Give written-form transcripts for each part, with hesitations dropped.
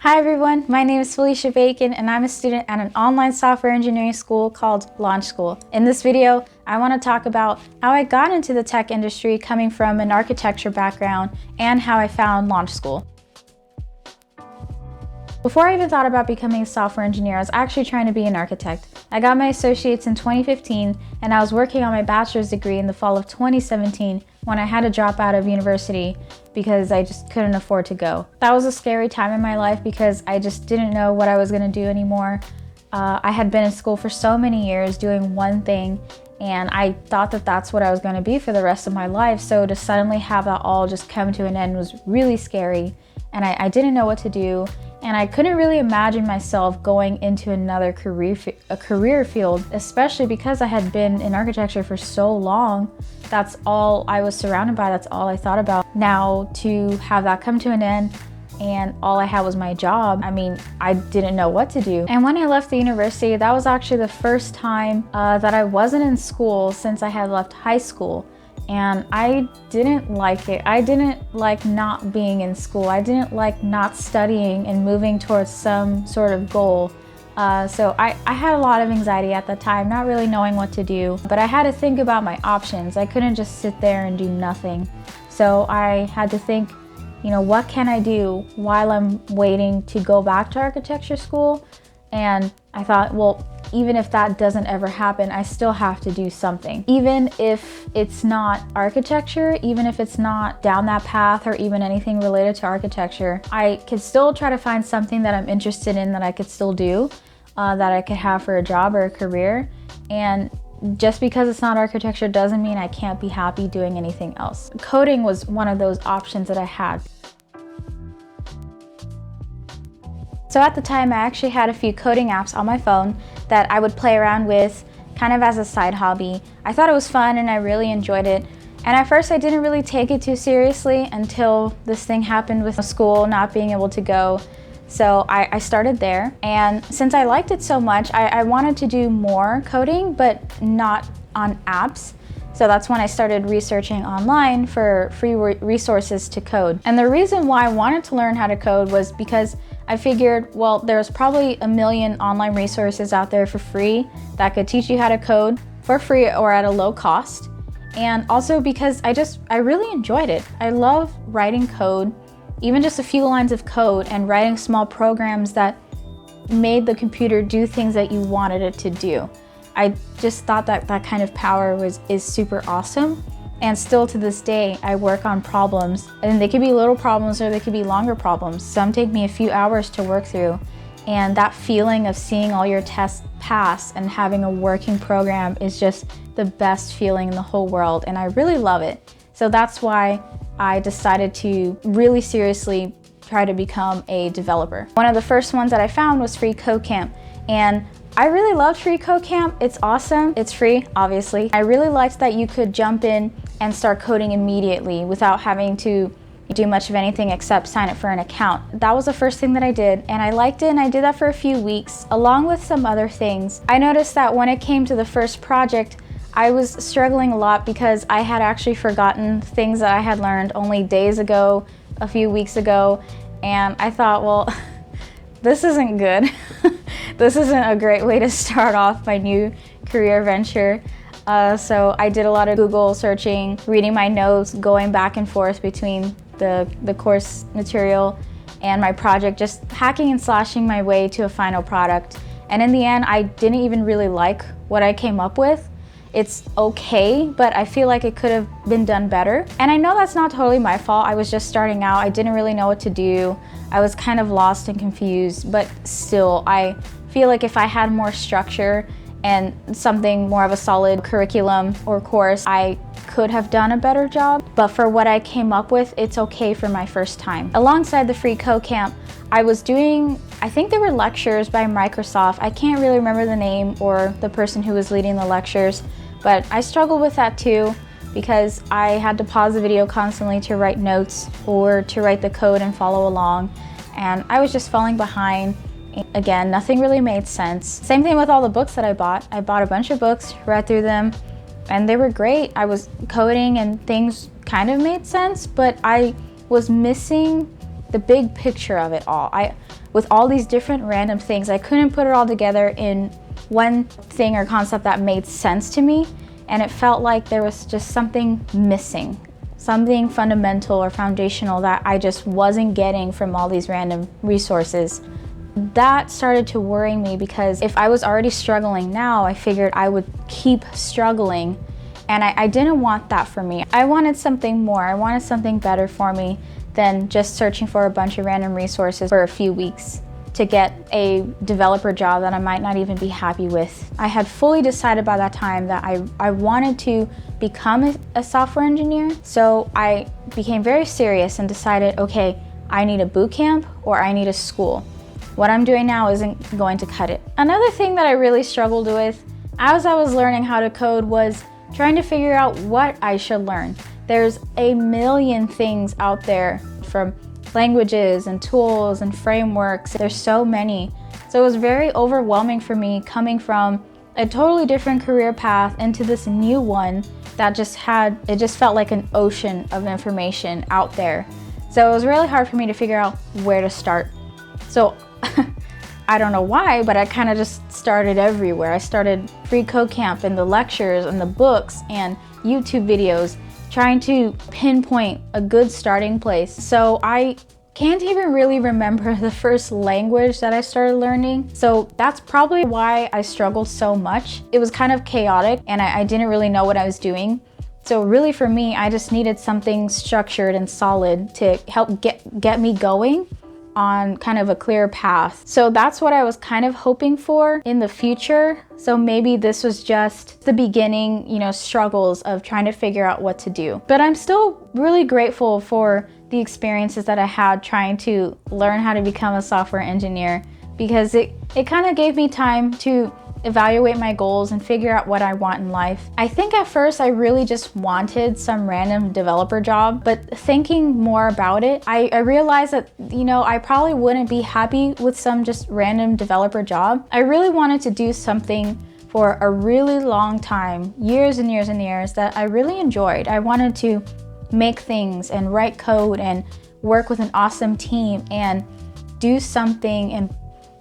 Hi everyone, my name is Felicia Bacon and I'm a student at an online software engineering school called Launch School. In this video, I want to talk about how I got into the tech industry coming from an architecture background and how I found Launch School. Before I even thought about becoming a software engineer, I was actually trying to be an architect. I got my associates in 2015 and I was working on my bachelor's degree in the fall of 2017 when I had to drop out of university because I just couldn't afford to go. That was a scary time in my life because I just didn't know what I was going to do anymore. I had been in school for so many years doing one thing and I thought that that's what I was going to be for the rest of my life. So to suddenly have that all just come to an end was really scary and I didn't know what to do. And I couldn't really imagine myself going into another career field, especially because I had been in architecture for so long. That's all I was surrounded by, that's all I thought about. Now to have that come to an end and all I had was my job, I mean, I didn't know what to do. And when I left the university, that was actually the first time that I wasn't in school since I had left high school. And I didn't like it. I didn't like not being in school. I didn't like not studying and moving towards some sort of goal. So I had a lot of anxiety at the time, not really knowing what to do, but I had to think about my options. I couldn't just sit there and do nothing. So I had to think, you know, what can I do while I'm waiting to go back to architecture school? And I thought, well, even if that doesn't ever happen, I still have to do something. Even if it's not architecture, even if it's not down that path or even anything related to architecture, I could still try to find something that I'm interested in that I could still do, that I could have for a job or a career. And just because it's not architecture doesn't mean I can't be happy doing anything else. Coding was one of those options that I had. So at the time, I actually had a few coding apps on my phone that I would play around with kind of as a side hobby. I thought it was fun and I really enjoyed it. And at first I didn't really take it too seriously until this thing happened with school not being able to go. So I started there. And since I liked it so much, I wanted to do more coding, but not on apps. So that's when I started researching online for free resources to code. And the reason why I wanted to learn how to code was because I figured, well, there's probably a million online resources out there for free that could teach you how to code for free or at a low cost. And also because I really enjoyed it. I love writing code, even just a few lines of code and writing small programs that made the computer do things that you wanted it to do. I just thought that that kind of power is super awesome. And still to this day, I work on problems, and they could be little problems or they could be longer problems. Some take me a few hours to work through. And that feeling of seeing all your tests pass and having a working program is just the best feeling in the whole world. And I really love it. So that's why I decided to really seriously try to become a developer. One of the first ones that I found was FreeCodeCamp. And I really loved FreeCodeCamp. It's awesome. It's free, obviously. I really liked that you could jump in and start coding immediately without having to do much of anything except sign up for an account. That was the first thing that I did, and I liked it, and I did that for a few weeks, along with some other things. I noticed that when it came to the first project, I was struggling a lot because I had actually forgotten things that I had learned only days ago, a few weeks ago, and I thought, well, this isn't good. This isn't a great way to start off my new career venture. So I did a lot of Google searching, reading my notes, going back and forth between the course material and my project, just hacking and slashing my way to a final product. And in the end, I didn't even really like what I came up with. It's okay, but I feel like it could have been done better. And I know that's not totally my fault. I was just starting out. I didn't really know what to do. I was kind of lost and confused, but still, I feel like if I had more structure and something more of a solid curriculum or course, I could have done a better job. But for what I came up with, it's okay for my first time. Alongside the FreeCodeCamp, I was doing, I think they were lectures by Microsoft. I can't really remember the name or the person who was leading the lectures, but I struggled with that too because I had to pause the video constantly to write notes or to write the code and follow along. And I was just falling behind. Again, nothing really made sense. Same thing with all the books that I bought. I bought a bunch of books, read through them, and they were great. I was coding and things kind of made sense, but I was missing the big picture of it all. With all these different random things, I couldn't put it all together in one thing or concept that made sense to me, and it felt like there was just something missing, something fundamental or foundational that I just wasn't getting from all these random resources. That started to worry me, because if I was already struggling now, I figured I would keep struggling, and I didn't want that for me. I wanted something more. I wanted something better for me than just searching for a bunch of random resources for a few weeks to get a developer job that I might not even be happy with. I had fully decided by that time that I wanted to become a software engineer. So I became very serious and decided, okay, I need a boot camp or I need a school. What I'm doing now isn't going to cut it. Another thing that I really struggled with as I was learning how to code was trying to figure out what I should learn. There's a million things out there, from languages and tools and frameworks. There's so many. So it was very overwhelming for me coming from a totally different career path into this new one that just felt like an ocean of information out there. So it was really hard for me to figure out where to start. So I don't know why, but I kind of just started everywhere. I started Free Code Camp and the lectures and the books and YouTube videos, trying to pinpoint a good starting place. So I can't even really remember the first language that I started learning. So that's probably why I struggled so much. It was kind of chaotic and I didn't really know what I was doing. So really for me, I just needed something structured and solid to help get me going on kind of a clear path. So that's what I was kind of hoping for in the future. So maybe this was just the beginning, struggles of trying to figure out what to do. But I'm still really grateful for the experiences that I had trying to learn how to become a software engineer, because it kind of gave me time to evaluate my goals and figure out what I want in life. I think at first I really just wanted some random developer job, but thinking more about it, I realized that, I probably wouldn't be happy with some just random developer job. I really wanted to do something for a really long time, years and years and years, that I really enjoyed. I wanted to make things and write code and work with an awesome team and do something and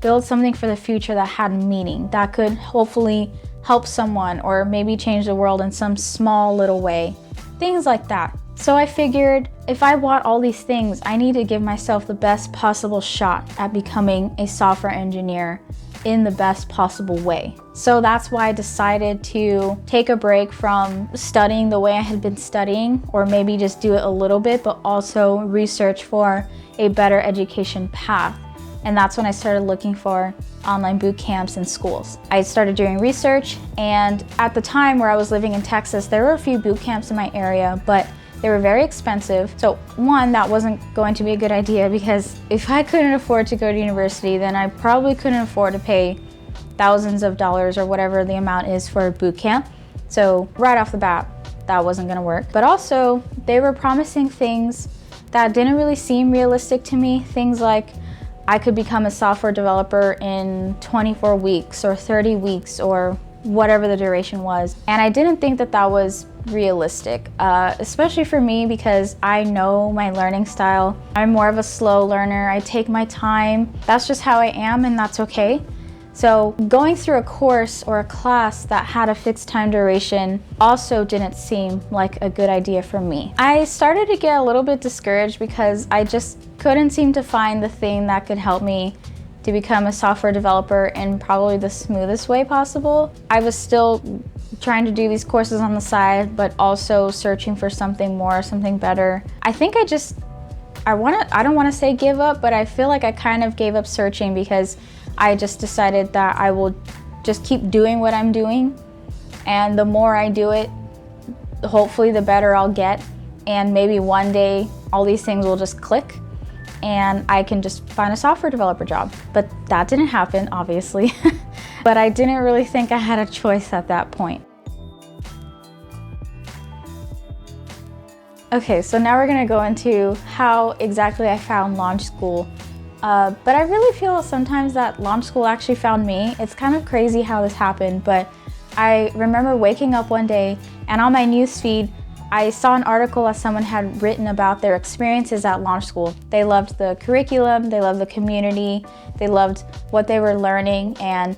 build something for the future that had meaning, that could hopefully help someone or maybe change the world in some small little way, things like that. So I figured if I want all these things, I need to give myself the best possible shot at becoming a software engineer in the best possible way. So that's why I decided to take a break from studying the way I had been studying, or maybe just do it a little bit, but also research for a better education path. And that's when I started looking for online boot camps and schools. I started doing research, and at the time where I was living in Texas, there were a few boot camps in my area, but they were very expensive. So one, that wasn't going to be a good idea, because if I couldn't afford to go to university, then I probably couldn't afford to pay thousands of dollars or whatever the amount is for a boot camp. So right off the bat, that wasn't gonna work. But also, they were promising things that didn't really seem realistic to me. Things like I could become a software developer in 24 weeks or 30 weeks or whatever the duration was. And I didn't think that that was realistic, especially for me, because I know my learning style. I'm more of a slow learner. I take my time. That's just how I am, and that's okay. So going through a course or a class that had a fixed time duration also didn't seem like a good idea for me. I started to get a little bit discouraged because I just couldn't seem to find the thing that could help me to become a software developer in probably the smoothest way possible. I was still trying to do these courses on the side, but also searching for something more, something better. I think I don't want to say give up, but I feel like I kind of gave up searching, because I just decided that I will just keep doing what I'm doing, and the more I do it, hopefully the better I'll get, and maybe one day all these things will just click and I can just find a software developer job. But that didn't happen, obviously. But I didn't really think I had a choice at that point. Okay, so now we're gonna go into how exactly I found Launch School. But I really feel sometimes that Launch School actually found me. It's kind of crazy how this happened, but I remember waking up one day and on my newsfeed, I saw an article that someone had written about their experiences at launch school. They loved the curriculum, they loved the community, they loved what they were learning and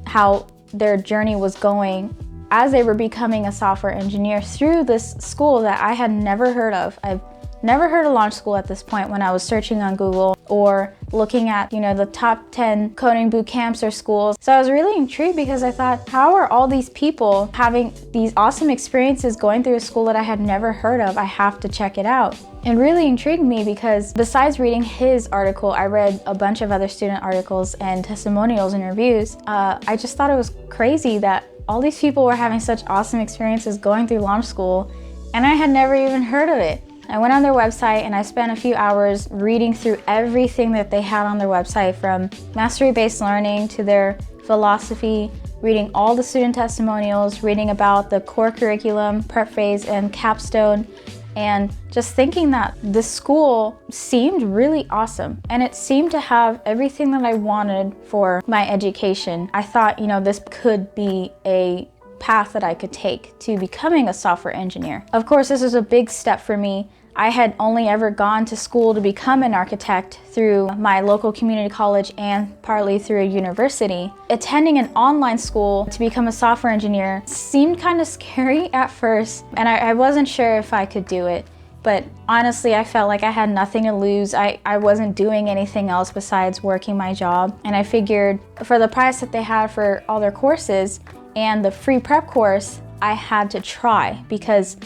how their journey was going as they were becoming a software engineer through this school that I had never heard of. I've never heard of launch school at this point when I was searching on Google or looking at, the top 10 coding boot camps or schools. So I was really intrigued because I thought, how are all these people having these awesome experiences going through a school that I had never heard of? I have to check it out. It really intrigued me because besides reading his article, I read a bunch of other student articles and testimonials and reviews. I just thought it was crazy that all these people were having such awesome experiences going through launch school, and I had never even heard of it. I went on their website and I spent a few hours reading through everything that they had on their website, from mastery-based learning to their philosophy, reading all the student testimonials, reading about the core curriculum, prep phase, and capstone, and just thinking that this school seemed really awesome and it seemed to have everything that I wanted for my education. I thought, this could be a path that I could take to becoming a software engineer. Of course, this was a big step for me. I had only ever gone to school to become an architect through my local community college and partly through a university. Attending an online school to become a software engineer seemed kind of scary at first, and I wasn't sure if I could do it. But honestly, I felt like I had nothing to lose. I wasn't doing anything else besides working my job. And I figured for the price that they had for all their courses and the free prep course, I had to try because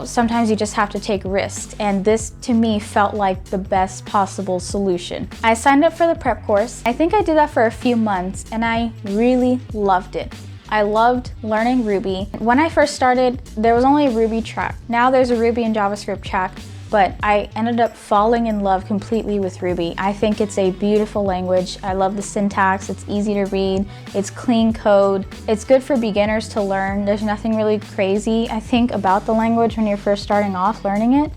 sometimes you just have to take risks, and this to me felt like the best possible solution. I signed up for the prep course. I think I did that for a few months and I really loved it. I loved learning Ruby. When I first started, there was only a Ruby track. Now there's a Ruby and JavaScript track, but I ended up falling in love completely with Ruby. I think it's a beautiful language. I love the syntax, it's easy to read, it's clean code. It's good for beginners to learn. There's nothing really crazy, I think, about the language when you're first starting off learning it.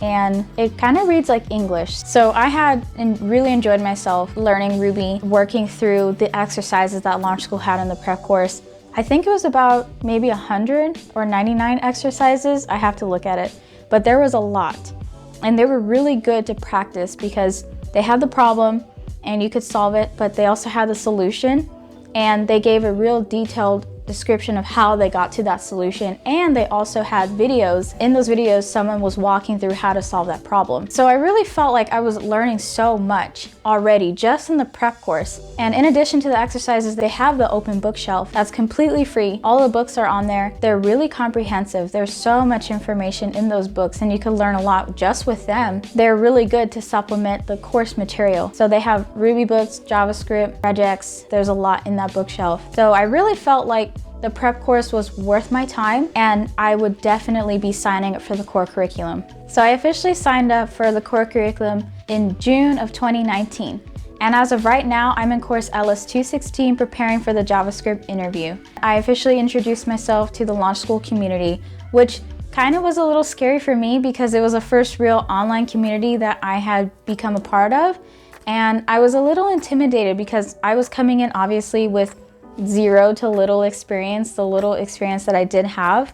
And it kind of reads like English. So I had really enjoyed myself learning Ruby, working through the exercises that Launch School had in the prep course. I think it was about maybe 100 or 99 exercises. I have to look at it. But there was a lot, and they were really good to practice because they had the problem and you could solve it, but they also had the solution, and they gave a real detailed description of how they got to that solution. And they also had videos. In those videos, someone was walking through how to solve that problem. So I really felt like I was learning so much already just in the prep course. And in addition to the exercises, they have the open bookshelf that's completely free. All the books are on there. They're really comprehensive. There's so much information in those books and you can learn a lot just with them. They're really good to supplement the course material. So they have Ruby books, JavaScript, regex. There's a lot in that bookshelf. So I really felt like the prep course was worth my time, and I would definitely be signing up for the core curriculum. So I officially signed up for the core curriculum in June of 2019. And as of right now, I'm in course LS 216 preparing for the JavaScript interview. I officially introduced myself to the Launch School community, which kind of was a little scary for me because it was the first real online community that I had become a part of. And I was a little intimidated because I was coming in obviously with zero to little experience, the little experience that I did have.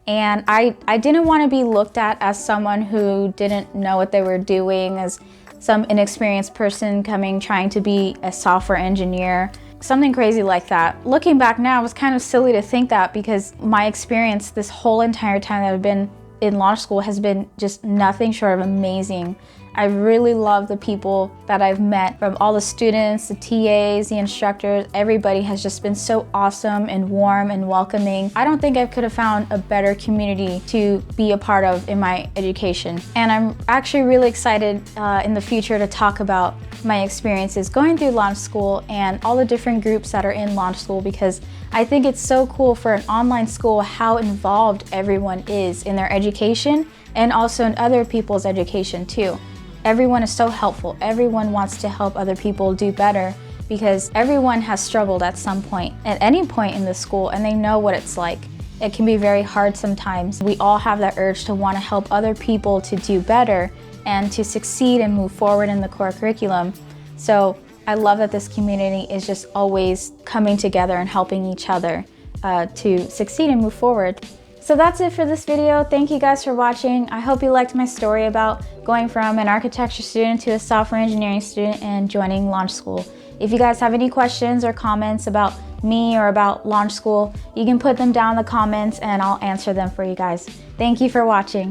And I didn't want to be looked at as someone who didn't know what they were doing, as some inexperienced person trying to be a software engineer, something crazy like that. Looking back now, it was kind of silly to think that because my experience this whole entire time that I've been in launch school has been just nothing short of amazing. I really love the people that I've met, from all the students, the TAs, the instructors. Everybody has just been so awesome and warm and welcoming. I don't think I could have found a better community to be a part of in my education. And I'm actually really excited in the future to talk about my experiences going through launch school and all the different groups that are in launch school, because I think it's so cool for an online school how involved everyone is in their education and also in other people's education too. Everyone is so helpful. Everyone wants to help other people do better because everyone has struggled at some point, at any point in the school, and they know what it's like. It can be very hard sometimes. We all have that urge to want to help other people to do better and to succeed and move forward in the core curriculum. So I love that this community is just always coming together and helping each other to succeed and move forward. So that's it for this video. Thank you guys for watching. I hope you liked my story about going from an architecture student to a software engineering student and joining Launch School. If you guys have any questions or comments about me or about Launch School, you can put them down in the comments and I'll answer them for you guys. Thank you for watching.